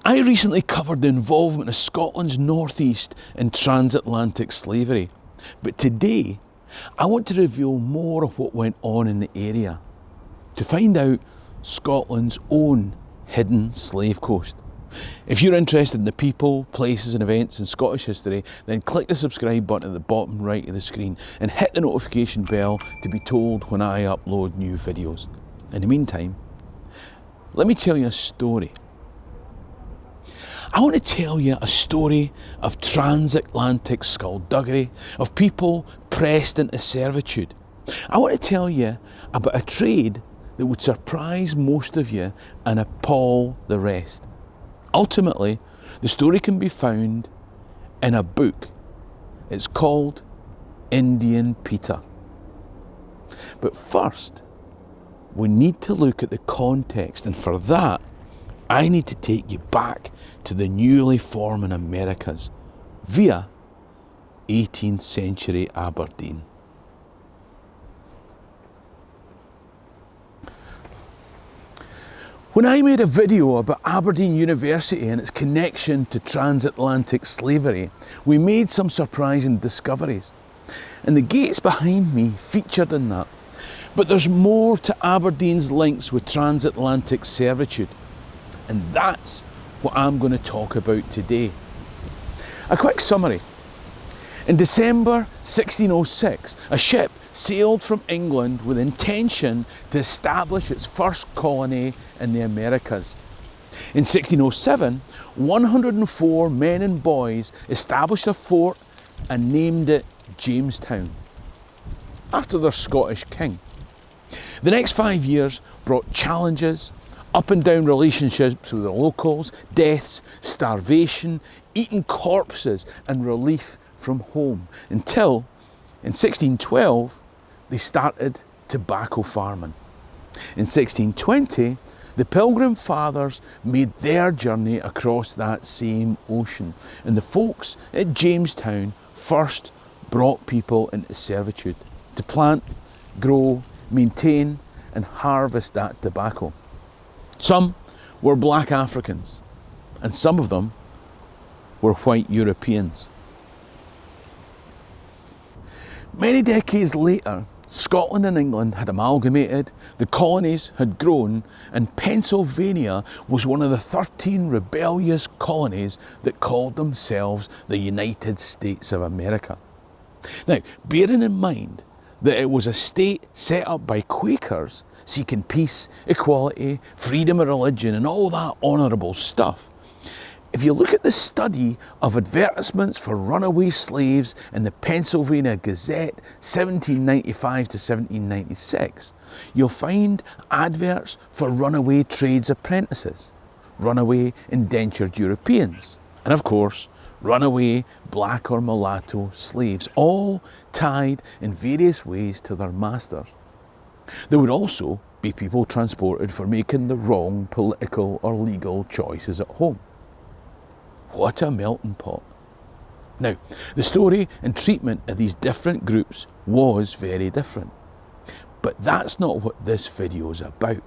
I recently covered the involvement of Scotland's northeast in transatlantic slavery, but today I want to reveal more of what went on in the area to find out Scotland's own hidden slave coast. If you're interested in the people, places and events in Scottish history, then click the subscribe button at the bottom right of the screen and hit the notification bell to be told when I upload new videos. In the meantime, let me tell you a story. I want to tell you a story of transatlantic skullduggery, of people pressed into servitude. I want to tell you about a trade that would surprise most of you and appall the rest. Ultimately, the story can be found in a book. It's called Indian Peter. But first, we need to look at the context, and for that, I need to take you back to the newly forming Americas via 18th century Aberdeen. When I made a video about Aberdeen University and its connection to transatlantic slavery, we made some surprising discoveries. And the gates behind me featured in that. But there's more to Aberdeen's links with transatlantic servitude. And that's what I'm going to talk about today. A quick summary. In December 1606, a ship sailed from England with intention to establish its first colony in the Americas. In 1607, 104 men and boys established a fort and named it Jamestown, after their Scottish king. The next 5 years brought challenges, up and down relationships with the locals, deaths, starvation, eaten corpses and relief from home, until in 1612 they started tobacco farming. In 1620 the Pilgrim Fathers made their journey across that same ocean, and the folks at Jamestown first brought people into servitude to plant, grow, maintain and harvest that tobacco. Some were black Africans, and some of them were white Europeans. Many decades later, Scotland and England had amalgamated, the colonies had grown, and Pennsylvania was one of the 13 rebellious colonies that called themselves the United States of America. Now, bearing in mind that it was a state set up by Quakers seeking peace, equality, freedom of religion and all that honourable stuff, if you look at the study of advertisements for runaway slaves in the Pennsylvania Gazette 1795 to 1796, you'll find adverts for runaway trades apprentices, runaway indentured Europeans, and of course, runaway black or mulatto slaves, all tied in various ways to their masters. There would also be people transported for making the wrong political or legal choices at home. What a melting pot. Now, the story and treatment of these different groups was very different. But that's not what this video is about.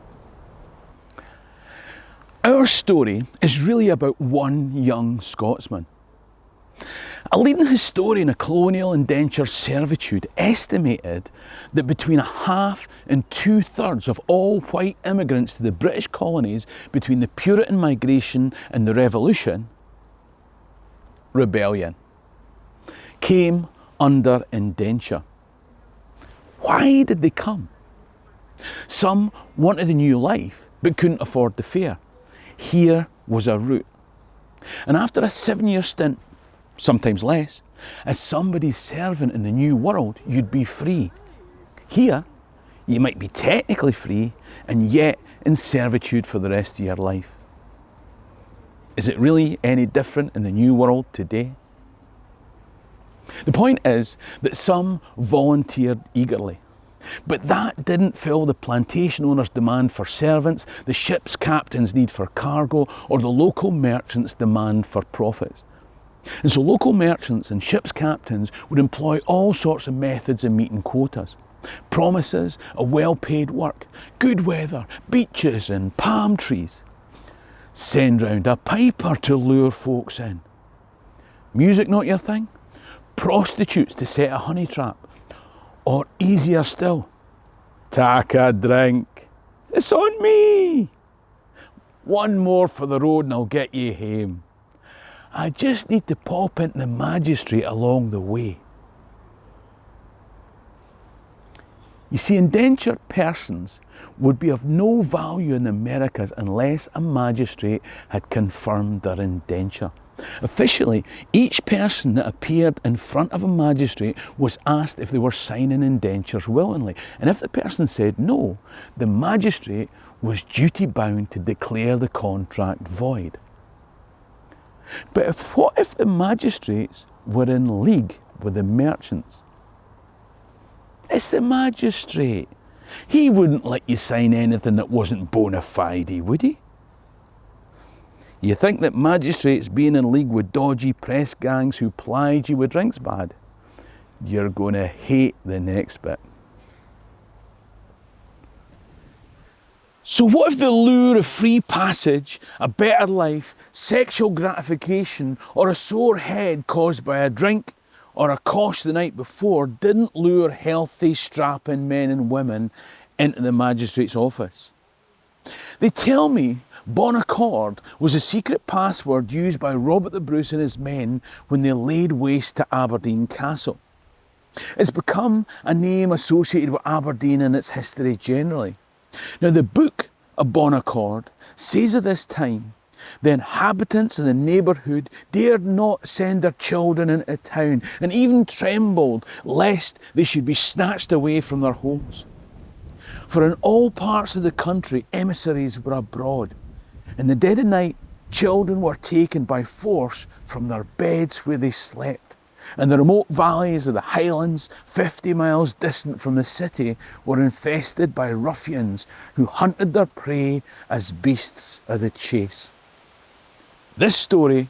Our story is really about one young Scotsman. A leading historian of colonial indentured servitude estimated that between a half and 2/3 of all white immigrants to the British colonies between the Puritan migration and the Revolution, rebellion, came under indenture. Why did they come? Some wanted a new life but couldn't afford the fare. Here was a route. And after a 7-year stint, sometimes less, as somebody's servant in the new world, you'd be free. Here, you might be technically free and yet in servitude for the rest of your life. Is it really any different in the new world today? The point is that some volunteered eagerly, but that didn't fill the plantation owner's demand for servants, the ship's captain's need for cargo, or the local merchant's demand for profits. And so local merchants and ship's captains would employ all sorts of methods of meeting quotas. Promises of well-paid work, good weather, beaches and palm trees. send round a piper to lure folks in. Music not your thing? Prostitutes to set a honey trap? Or easier still, tak a drink? It's on me! One more for the road and I'll get you home. I just need to pop into the magistrate along the way. You see, indentured persons would be of no value in the Americas unless a magistrate had confirmed their indenture. Officially, each person that appeared in front of a magistrate was asked if they were signing indentures willingly. And if the person said no, the magistrate was duty bound to declare the contract void. But what if the magistrates were in league with the merchants? It's the magistrate. He wouldn't let you sign anything that wasn't bona fide, would he? You think that magistrates being in league with dodgy press gangs who plied you with drinks bad? You're going to hate the next bit. So what if the lure of free passage, a better life, sexual gratification, or a sore head caused by a drink or a cosh the night before didn't lure healthy, strapping men and women into the magistrate's office? They tell me Bon Accord was a secret password used by Robert the Bruce and his men when they laid waste to Aberdeen Castle. It's become a name associated with Aberdeen and its history generally. Now, the book of Bon Accord says at this time, the inhabitants of the neighbourhood dared not send their children into town and even trembled lest they should be snatched away from their homes. For in all parts of the country, emissaries were abroad. In the dead of night, children were taken by force from their beds where they slept. And the remote valleys of the Highlands, 50 miles distant from the city, were infested by ruffians who hunted their prey as beasts of the chase. This story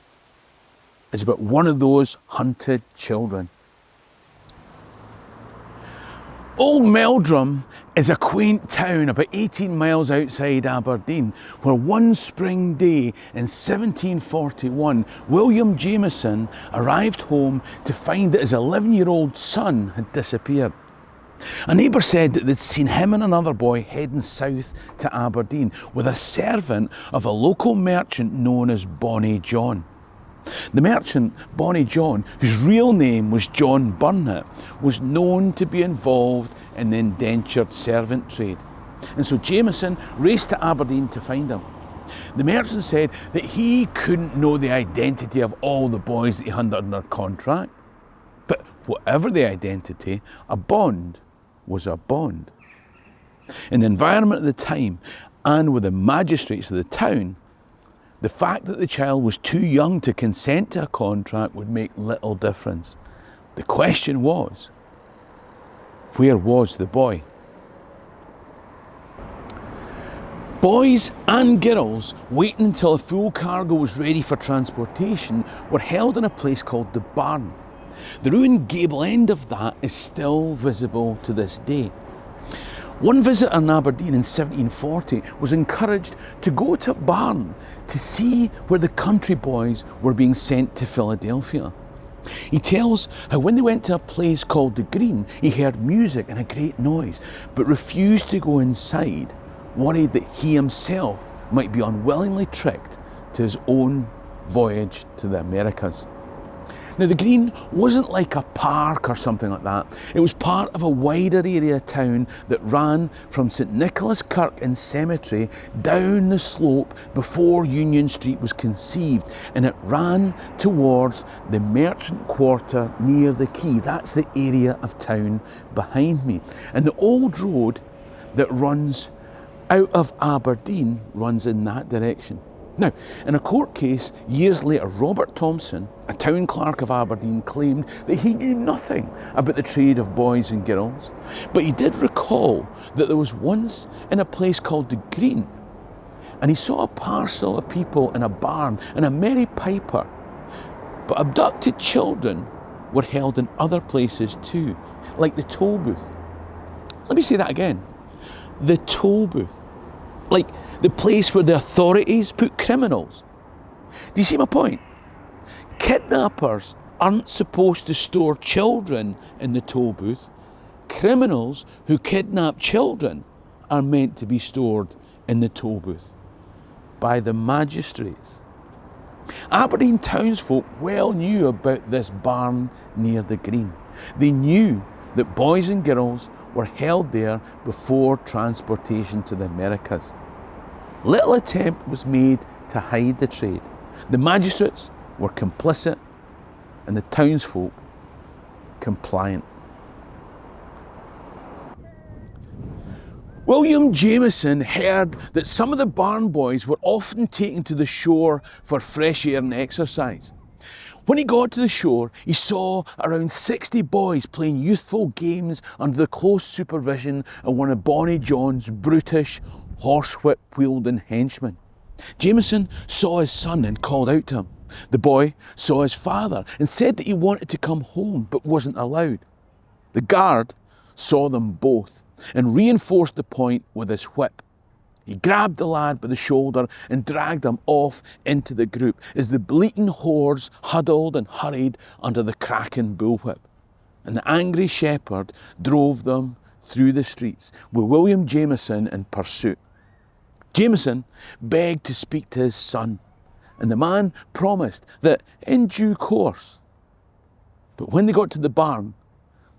is about one of those hunted children. Old Meldrum is a quaint town about 18 miles outside Aberdeen, where one spring day in 1741, William Jameson arrived home to find that his 11-year-old son had disappeared. A neighbour said that they'd seen him and another boy heading south to Aberdeen with a servant of a local merchant known as Bonnie John. The merchant, Bonnie John, whose real name was John Burnett, was known to be involved in the indentured servant trade. And so Jameson raced to Aberdeen to find him. The merchant said that he couldn't know the identity of all the boys that he had under contract. But whatever the identity, a bond was a bond. In the environment of the time and with the magistrates of the town, the fact that the child was too young to consent to a contract would make little difference. The question was, where was the boy? Boys and girls waiting until a full cargo was ready for transportation were held in a place called the barn. The ruined gable end of that is still visible to this day. One visitor in Aberdeen in 1740 was encouraged to go to a barn to see where the country boys were being sent to Philadelphia. He tells how when they went to a place called the Green, he heard music and a great noise, but refused to go inside, worried that he himself might be unwillingly tricked to his own voyage to the Americas. Now, the Green wasn't like a park or something like that. It was part of a wider area of town that ran from St Nicholas Kirk and Cemetery down the slope before Union Street was conceived, and it ran towards the merchant quarter near the quay. That's the area of town behind me. And the old road that runs out of Aberdeen runs in that direction. Now, in a court case years later, Robert Thompson, a town clerk of Aberdeen, claimed that he knew nothing about the trade of boys and girls, but he did recall that there was once in a place called the Green, and he saw a parcel of people in a barn and a merry piper, but abducted children were held in other places too, like the toll booth. Let me say that again. The toll booth. Like the place where the authorities put criminals. Do you see my point? Kidnappers aren't supposed to store children in the toll booth. Criminals who kidnap children are meant to be stored in the toll booth by the magistrates. Aberdeen townsfolk well knew about this barn near the green. They knew that boys and girls were held there before transportation to the Americas. Little attempt was made to hide the trade. The magistrates were complicit and the townsfolk compliant. William Jameson heard that some of the barn boys were often taken to the shore for fresh air and exercise. When he got to the shore, he saw around 60 boys playing youthful games under the close supervision of one of Bonnie John's brutish, horsewhip-wielding henchmen. Jameson saw his son and called out to him. The boy saw his father and said that he wanted to come home but wasn't allowed. The guard saw them both and reinforced the point with his whip. He grabbed the lad by the shoulder and dragged him off into the group as the bleating hordes huddled and hurried under the cracking bullwhip. And the angry shepherd drove them through the streets with William Jameson in pursuit. Jameson begged to speak to his son, and the man promised that in due course. But when they got to the barn,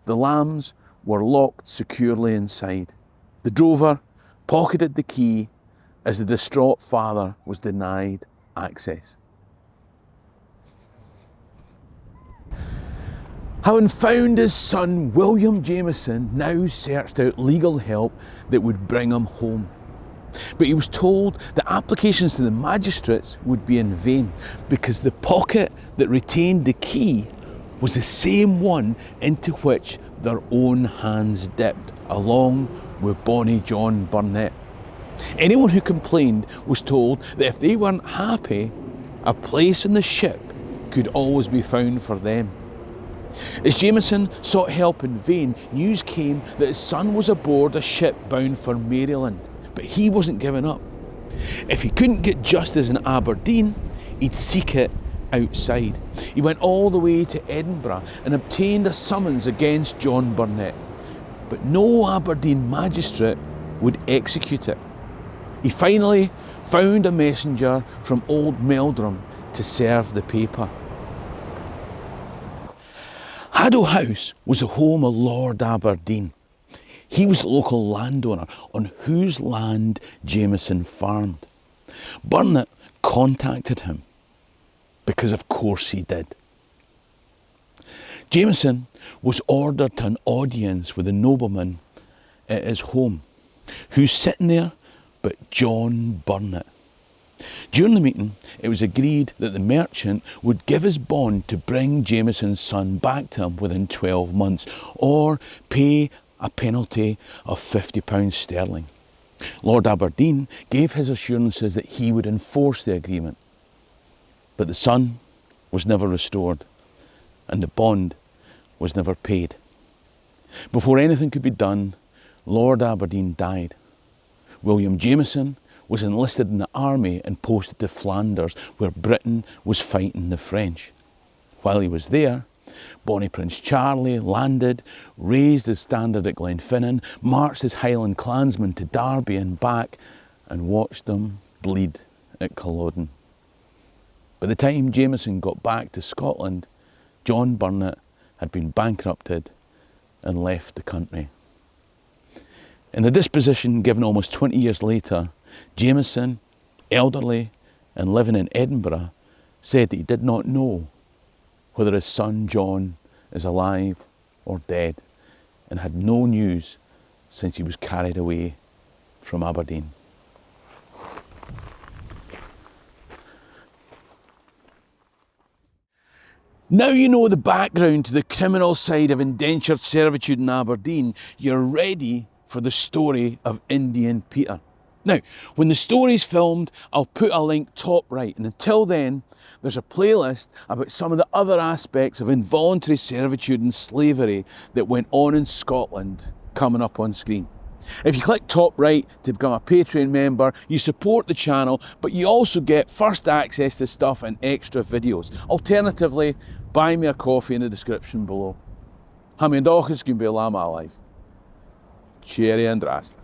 the lambs were locked securely inside. The drover pocketed the key as the distraught father was denied access. Having found his son, William Jameson now searched out legal help that would bring him home. But he was told that applications to the magistrates would be in vain because the pocket that retained the key was the same one into which their own hands dipped, along with Bonnie John Burnett. Anyone who complained was told that if they weren't happy, a place in the ship could always be found for them. As Jameson sought help in vain, news came that his son was aboard a ship bound for Maryland, but he wasn't giving up. If he couldn't get justice in Aberdeen, he'd seek it outside. He went all the way to Edinburgh and obtained a summons against John Burnett, but no Aberdeen magistrate would execute it. He finally found a messenger from Old Meldrum to serve the paper. Haddo House was the home of Lord Aberdeen. He was the local landowner on whose land Jameson farmed. Burnett contacted him because of course he did. Jameson was ordered to an audience with a nobleman at his home. Who's sitting there but John Burnett? During the meeting, it was agreed that the merchant would give his bond to bring Jameson's son back to him within 12 months or pay a penalty of £50 sterling. Lord Aberdeen gave his assurances that he would enforce the agreement. But the son was never restored and the bond was never paid. Before anything could be done, Lord Aberdeen died. William Jameson was enlisted in the army and posted to Flanders, where Britain was fighting the French. While he was there, Bonnie Prince Charlie landed, raised his standard at Glenfinnan, marched his Highland clansmen to Derby and back, and watched them bleed at Culloden. By the time Jameson got back to Scotland, John Burnett had been bankrupted and left the country. In the disposition given almost 20 years later, Jameson, elderly and living in Edinburgh, said that he did not know whether his son John is alive or dead and had no news since he was carried away from Aberdeen. Now you know the background to the criminal side of indentured servitude in Aberdeen, you're ready for the story of Indian Peter. Now, when the story's filmed, I'll put a link top right, and until then, there's a playlist about some of the other aspects of involuntary servitude and slavery that went on in Scotland coming up on screen. If you click top right to become a Patreon member, you support the channel, but you also get first access to stuff and extra videos. Alternatively, buy me a coffee in the description below. Ha mín dóchas gyn be lama alive. Cheery and drasta.